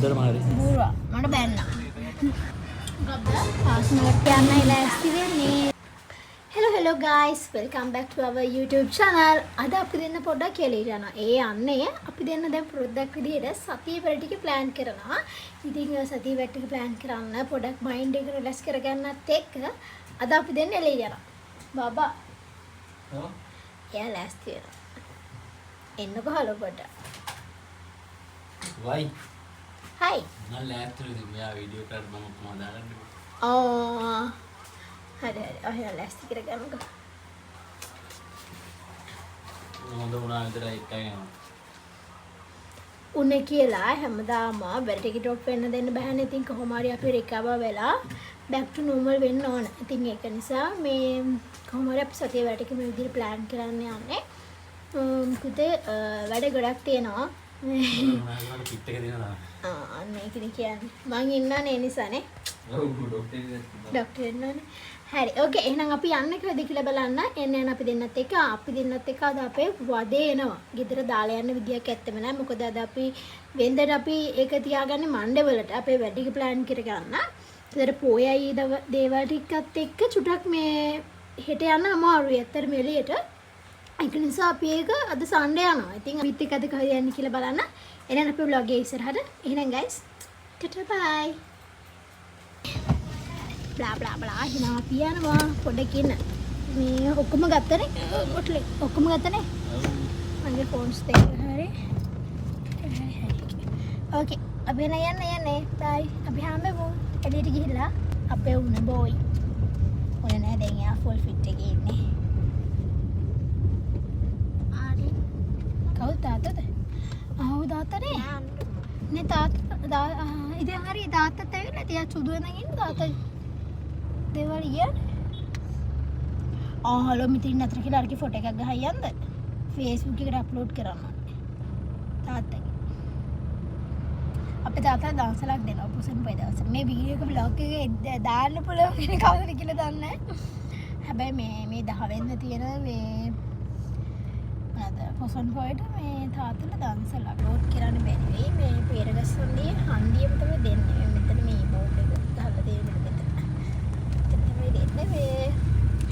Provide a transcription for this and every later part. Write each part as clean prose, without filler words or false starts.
ඇත්තටම හරි. බූරුවා මට බැන්නා. මොකක්ද? ආස්මලට යන්නයි ලෑස්ති වෙන්නේ. Hello guys, welcome back to our YouTube channel. අද අපි දෙන්න පොඩ්ඩක් කියලා යනවා. ඒ යන්නේ අපි දෙන්න දැන් පුරුද්දක් විදිහට සතිය වැඩ ටික plan කරනවා. ඉතින් සතිය වැඩ ටික plan කරන්න පොඩ්ඩක් mind එක relax කරගන්නත් එක්ක අද අපි දෙන්න එළිය යනවා. බබා. ඔව්. එයා ලෑස්ති වෙනවා. එන්නකෝ හලෝ පොඩ්ඩක්. වයි. Hi. මම ලෑස්ති වෙලා මෙයා වීඩියෝ කරලා මම කොහොමද දාගන්නේ? Oh. හරි. අහලා ලෑස්ති කරගන්නකෝ. හොඳ වුණා විතරයි එකයි යනවා. උනේ කියලා හැමදාම වැඩ ටික ඩ්‍රොප් වෙන්න දෙන්න බෑනේ. ඉතින් කොහොම හරි අපි recover වෙලා back to normal වෙන්න ඕන. ඉතින් ඒක නිසා මේ කොහොම හරි අපි සතිය වැඩ ටික මේ විදිහට plan කරන්න යන්නේ. මොකද වැඩ ගොඩක් තියෙනවා. මම පිට එක දෙනවා. අන්න ඒකනේ කියන්නේ. මං ඉන්නනේ ඒ නිසානේ. ඔව් ડોක්ටර් ඉන්නනේ. හරි. ඕකේ. එහෙනම් අපි යන්නේ කොහෙද කියලා බලන්න. එන්න අපි දෙන්නත් එක්ක අද අපේ වදේ එනවා. ගෙදර දාලා යන්න විදියක් ඇත්තම නැහැ. මොකද අද අපි වෙන්දට අපි ඒක තියාගන්නේ මණ්ඩේ වලට. අපේ වැඩික plan කර ගන්න. ඒතර පොයයි දේවල් ටිකත් එක්ක චුටක් මේ හෙට යන්න අමාරුයි. ඇත්තටම එළියට. ඒක නිසා අපි ඒක අද සන්ඩේ යනවා. ඉතින් අපිත් එක්ක අද කොහෙද යන්නේ කියලා බලන්න. එහෙනම් අපේ vlog එක ඉස්සරහට. එහෙනම් guys. Ta-ta bye. Blah blah blah හිනා පියනවා පොඩ්ඩක් ඉන්න. මේ ඔක්කොම ගත්තනේ. ඔට්ලේ ඔක්කොම ගත්තනේ. මගේ ෆෝන්ස් දෙක හරි. ඕකේ. අපි යන්නේ. bye. අපි හැමෝම එළියට ගිහිල්ලා අපේ උණ බෝයි. උණ නෑ දැන් යා ෆුල් ෆිට් එකේ ඉන්නේ. ආරි. කවුද තාත්තද? ආව තාත්තනේ. නේ තාත්තා ඉතින් හරි තාත්තත් ඇවිල්ලා තියා සුදු වෙනන් ඉන්න තාත්තා දේවල් කියන්නේ හලෝ මිතින් නතර කියලා අරකි ෆොටෝ එකක් ගහයි යන්න Facebook එකට අප්ලෝඩ් කරන්න තාත්තගේ අපේ තාත්තා දවසලක් දෙනවා පුසන් පොයි දවස් මේ වීඩියෝ එක vlog එකේ දාන්න පුළුවන් කෙනෙක් කවුද කියලා දන්නේ හැබැයි මේ 10 වෙනිදා තියෙන මේ අද පුසන් පොයිට මේ තාත්තලා දවසල අප්ලෝඩ් කරන්න බැරි වෙයි මේ පෙරගස්සන්නේ හන්දියම තමයි දෙන්නේ මෙතන මේ බෝඩ් එක ගහලා දෙන්නේ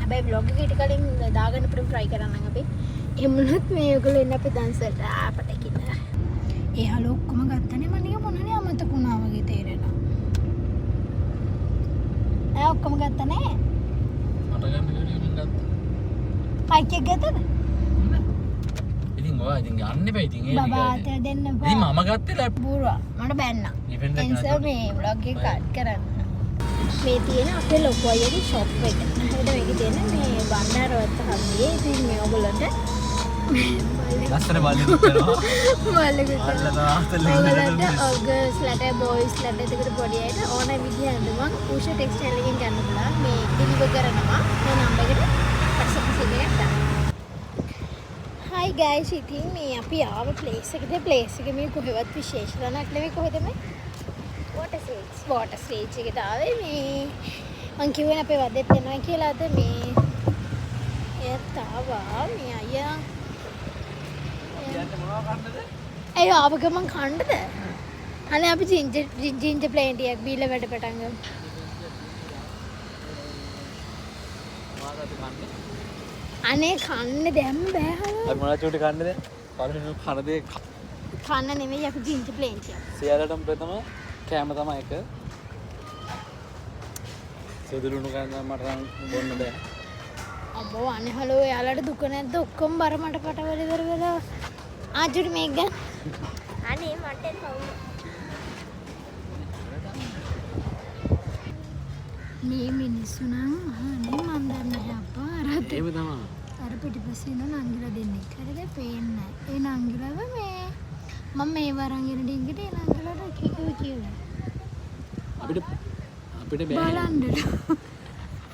හැබැයි vlog එකට කලින් දාගන්න try කරන්න අපි. එහෙම වුණොත් මේ ඔයගොල්ලෝ එන්න අපේ දන්සලට ආපට කින්න. ඒ හලෝ ඔක්කොම ගත්තනේ මම නිකන් මොනනේ අමතක වුණා වගේ තේරෙනවා. ඔක්කොම ගත්තනේ? මට ගන්න බැරි වුණා ගත්තා. මයික් එක ගත්තද? ඉතින් ඔයා ඉතින් යන්න බෑ ඉතින් ඒ ටික. බබාට දෙන්න බෑ. ඉතින් මම ගත්තේ ලැප් බූරුවා මට බැන්නා. ඉවෙන්ට් එක එන්සර් මේ vlog එක කට් කරන්න. මේ තියෙන අපේ ලොකු අයගේ ෂොප් එක. හරිද මේකේ තියෙන මේ බණ්ඩාරවත්ත හන්දියේ ඉතින් මේ ඔයගොල්ලන්ට ලස්සන බල්ලෙක් කරනවා. මල්ලෙකුට. අල්ලනවා. ඔගස්ලට බොයිස්ලට එතකොට පොඩි අයට ඕන විදිහ අඳුමක් උෂා ටෙක්ස්ටයිල් එකෙන් ගන්න පුළුවන්. මේ ඩෙලිවර් කරනවා. මේ නම්බර් එකට WhatsApp message එකක් දාන්න. Hi guys ඉතින් මේ අපි ආව place එකට මේ කොහෙවත් විශේෂ තැනක් නෙවෙයි කොහෙද මේ water stage එකට ආවේ මේ මං කිව්වේ අපේ වදෙත් එනවා කියලා අද මේ එයාත් ආවා මේ අයියා යන්න මොනව කන්නද? ඒ ආව ගමන් කන්නද? අනේ අපි ජින්ජර් ප්ලේන් ටිකක් බීලා වැඩ පටන් ගමු. මොනවද කන්නේ? අනේ කන්න දැම්ම බෑ හලෝ. අපි මොනවද චූටි කන්නද? පළවෙනි කන දේ කන්න නෙමෙයි අපි ජින්ජර් ප්ලේන් ටික. සියල්ලටම ප්‍රථම කෑම තමයි එක. සුදුලුණු කන්න මට නම් බොන්න බෑ. අම්මෝ අනේ හලෝ එයාලට දුක නැද්ද ඔක්කොම බර මට පටවල ඉවර වෙලා ආජුට මේක ගන්න. අනේ මට කවුද? මේ මිනිස්සු නම් අනේ මන් දන්නේ අප්පා අරත් එහෙම තමයි. අර පිටිපස්සේ ඉන්න නංගිලා දෙන්නෙක් හරිද පේන්නේ නැහැ. ඒ නංගිලාව මේ මම මේ වරන් එන ඩිංගිට ඒ නංගිලාට කිව්වා. අපිට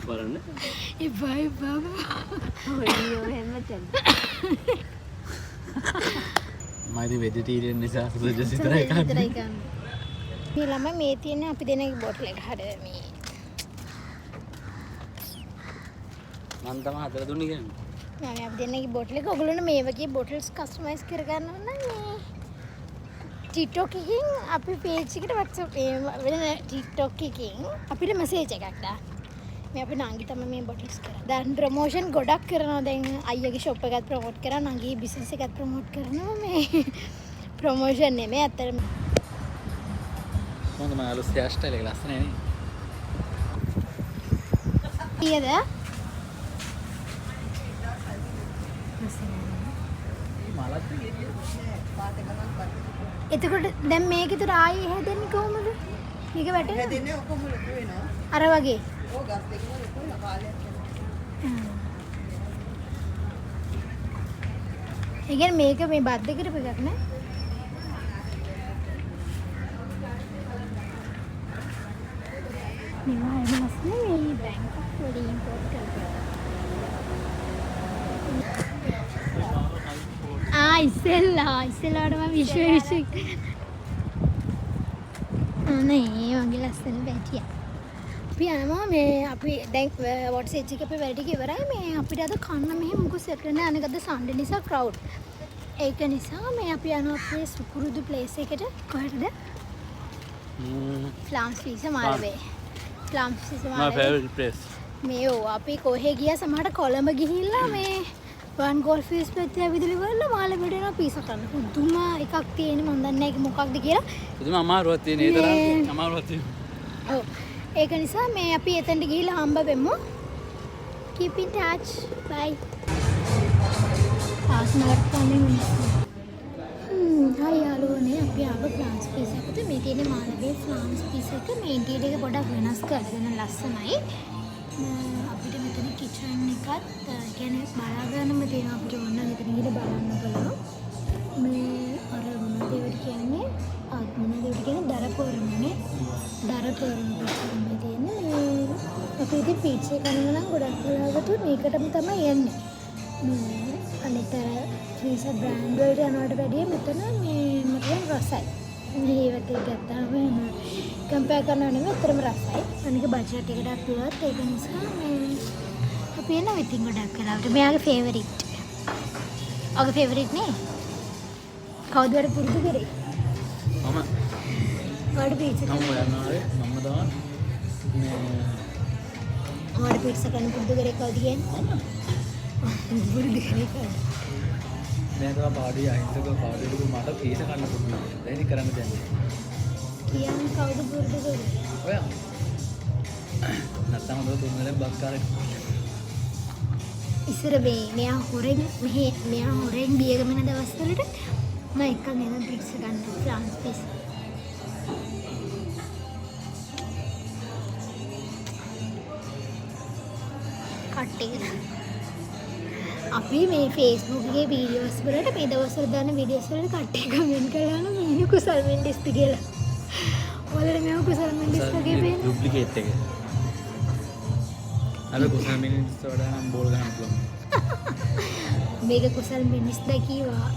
බලන්න. ඒ බයි බබා. ඔයෝ හැමතැන. මම ඉතින් වෙජිටේරියන් නිසා සුදුසු විතරයි කන්නේ. මේ ළමයි මේ තියෙන අපි දෙනගේ බෝටල් එක හරිය මේ මම තමයි හදලා දුන්නේ කියන්නේ. මම අපි දෙන්නගේ බෝටල් එක ඔයගොල්ලෝ මේ වගේ බෝටල්ස් කස්ටමයිස් කරගන්න ඕන නම් මේ TikTok එකකින් අපි page එකට WhatsApp වෙන TikTok එකකින් අපිට message එකක් දාන්න. මේ අපි නංගි තමයි මේ බොටික්ස් කරා. දැන් ප්‍රොමෝෂන් ගොඩක් කරනවා. දැන් අයියාගේ shop එකත් ප්‍රොමෝට් කරා. නංගි business එකත් ප්‍රොමෝට් කරනවා. මේ ප්‍රොමෝෂන් නෙමෙයි අතන. මොකද මම අලුත් hair style එක ලස්සනයි නේ. කීයද? මලත් එතකොට දැන් මේක විතර ආයේ හැදෙන්නේ කොහමද? මේක වැටෙන්නේ? හැදෙන්නේ ඔක්කොම ලොකු වෙනවා. අර වගේ. ඕ ගස් දෙකම ලොකු වෙනවා කාලයක් යනවා. ඒ කියන්නේ මේක මේ බද්ද කරපු එකක් නේ? මේවා හැම ලස්සනයි මේ බැංකුවක් වලින් ඉම්පෝට් කරලා. ඉස්සෙල්ලාට මම විශ්ව අනේ වගේ ලස්සන බැටියක්. අපි යනවා මේ අපි දැන් WhatsApp එකේ අපි වැඩ ටික ඉවරයි. මේ අපිට අද කන්න මෙහෙම මොකද සෙට් වෙන්නේ අනික අද සන්ඩේ නිසා ක්‍රවුඩ්. ඒක නිසා මේ අපි යනවා අපේ සුපුරුදු ප්ලේස් එකට කොහෙටද? Flames pizza Malabe. Flames pizza my Malabe. favorite place. මේ අපි කොහෙ ගියා සමහරට කොළඹ ගිහිල්ලා මේ වන් ගෝල්ෆ් ෆීස් පැත්තේ ඇවිදලි වල මාළඹට යනවා පීස ගන්න. පුදුම එකක් තියෙන මම දන්නේ නැහැ ඒක මොකක්ද කියලා. පුදුම අමාරුවක් තියෙන ඒ තරම් අමාරුවක් තියෙන. ඔව්. ඒක නිසා මේ අපි එතනට ගිහිල්ලා හම්බ වෙමු. keep in touch. bye. ආස්නවට තමයි. හයි යාළුවනේ අපි ආව ෆ්ලාන්ස් පීස් එකට. මේ තියෙන මාළඹේ ෆ්ලාන්ස් පීස් එක මේ ඉන්ටීරියර් එක පොඩක් වෙනස් කරගෙන ලස්සනයි. අපිට මෙතන කිචන් එකත් කියන්නේ බලා ගන්නම තියෙනවා අපිට ඕන නම් එතන ගිහලා බලන්න පුළුවන්. මේ අර මොනවද ඒවට කියන්නේ? මොනවද ඒවට කියන්නේ? දරපොරමනේ. දරපොරම පිටුමේ තියෙන්නේ. අපි ඉතින් පීට්සා කනවා නම් ගොඩක් වෙලාවට මේකටම තමයි යන්නේ. මේ අනිත් ෆ්‍රීසර් බ්‍රෑන්ඩ් වලට යනවට වැඩිය මෙතන මේ මතකන් රසයි. මේ වගේ ගත්තාම කම්පෙයාර් කරනවා නෙමෙයි අතරම රසයි. අනික බජට් එකකට පුළුවත් ඒක නිසා මේ අපි එනවා ඉතින් ගොඩක් වෙලාවට. මෙයාගේ ෆේවරිට්. ඔගේ ෆේවරිට් නේ? කවුද වල පුරුදු කරේ? මම වඩ පීට්සා මම යනවා මම දාන මේ වඩ පීට්සා කරන පුරුදු කරේ කවුද කියන්නේ? පුරුදු කරේ කවුද? මේ තමයි පාඩි අහිංසක පාඩිලු මට පීස ගන්න පුළුවන්. දැන් ඉතින් කරන්න දෙන්නේ. කියන්නේ කවුද පුරුදු කරේ? ඔයා. නැත්තම් හොඳ තුන්වෙලෙන් බස් කාරේ. ඉස්සර මෙයා හොරෙන් මෙයා හොරෙන් බියගමන දවස්වලට මම එකක් නේද පීට්සා ගන්න ෆ්‍රාන්ස් පීට්සා. කට්ටිය අපි මේ Facebook එකේ වීඩියෝස් වලට මේ දවස්වල දාන වීඩියෝස් වලට කට්ටිය කමෙන්ට් කරලා මේ කුසල් මෙන්ඩිස්ද කියලා. ඔයාලට මේ කුසල් මෙන්ඩිස් වගේ පේන ඩුප්ලිකේට් එක. අර කුසල් මෙන්ඩිස් වඩා නම් බෝල් ගන්න පුළුවන්. මේක කුසල් මෙන්ඩිස්ද කීවා.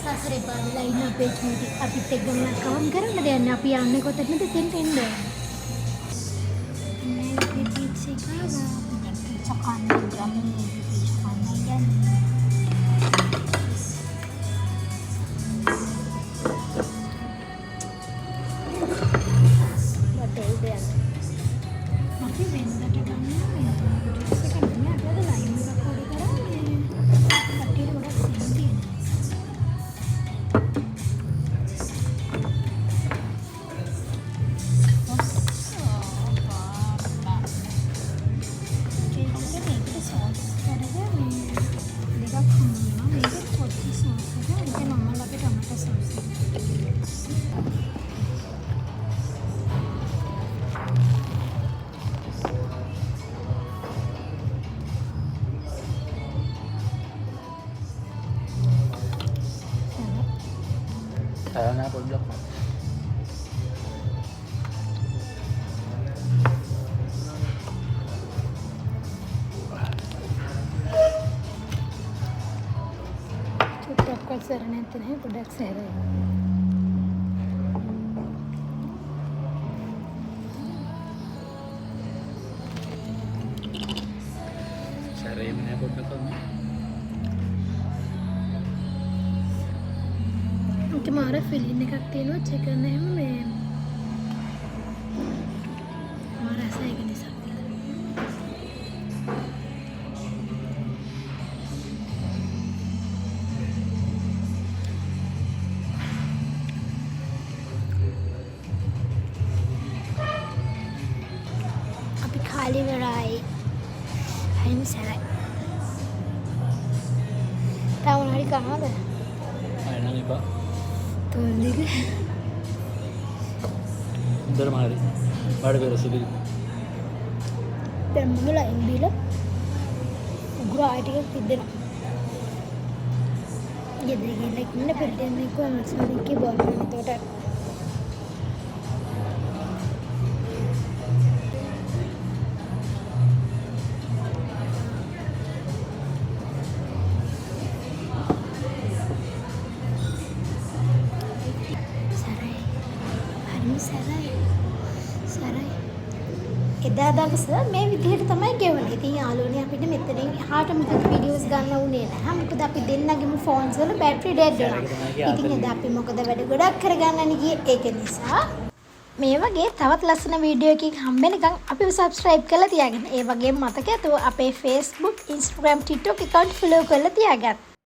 සසරේ බලලා ඉන්න අපේ චූටි අපිත් එක්ක ගමනක් කවම් කරන්න දෙන්න අපි යන්නේ කොතනද දෙන්න එන්නේ. මේ පීට්සා කන්න ගමන් පීට්සා කන්න යන්නේ. Kaya pag-block mo. චුට්ටක්වත් සැර නැත්තේ නැහැ පොඩ්ඩක් සැරයි. සැරේම නෑ පොඩ්ඩක් මාර ෆිලින් එකක් තියෙනවා චෙක් කරන්න එහෙම මේ මාර රසයක නිසා අපි खाली වෙලායි හයිම සරයි තාම හරි කනවද අය නම් එපා. තොල්දික හොඳටම හරි. බඩ පෙරසුලි. දැන් මම ලයින් බීලා උගුර ආයෙ ටිකක් පිද්දෙනවා. ගෙදර ගිහලා ඉන්න පෙරටෙන් එක්ක මස්වලික්කේ බලන්න එතකොට එදා දවස මේ විදිහට තමයි ගෙවන්නේ. ඉතින් යාළුවනේ අපිට මෙතනින් එහාට මොකද වීඩියෝස් ගන්න උනේ නැහැ. මොකද අපි දෙන්නගේම ෆෝන්ස් වල බැටරි ඩෙඩ් වුණා. ඉතින් එදා අපි මොකද වැඩ ගොඩක් කරගන්නනේ ගියේ. ඒක නිසා මේ වගේ තවත් ලස්සන වීඩියෝ එකකින් හම්බෙනකන් අපිව subscribe කරලා තියාගන්න. ඒ වගේම මතක ඇතුව අපේ Facebook, Instagram, TikTok account follow කරලා තියාගන්න.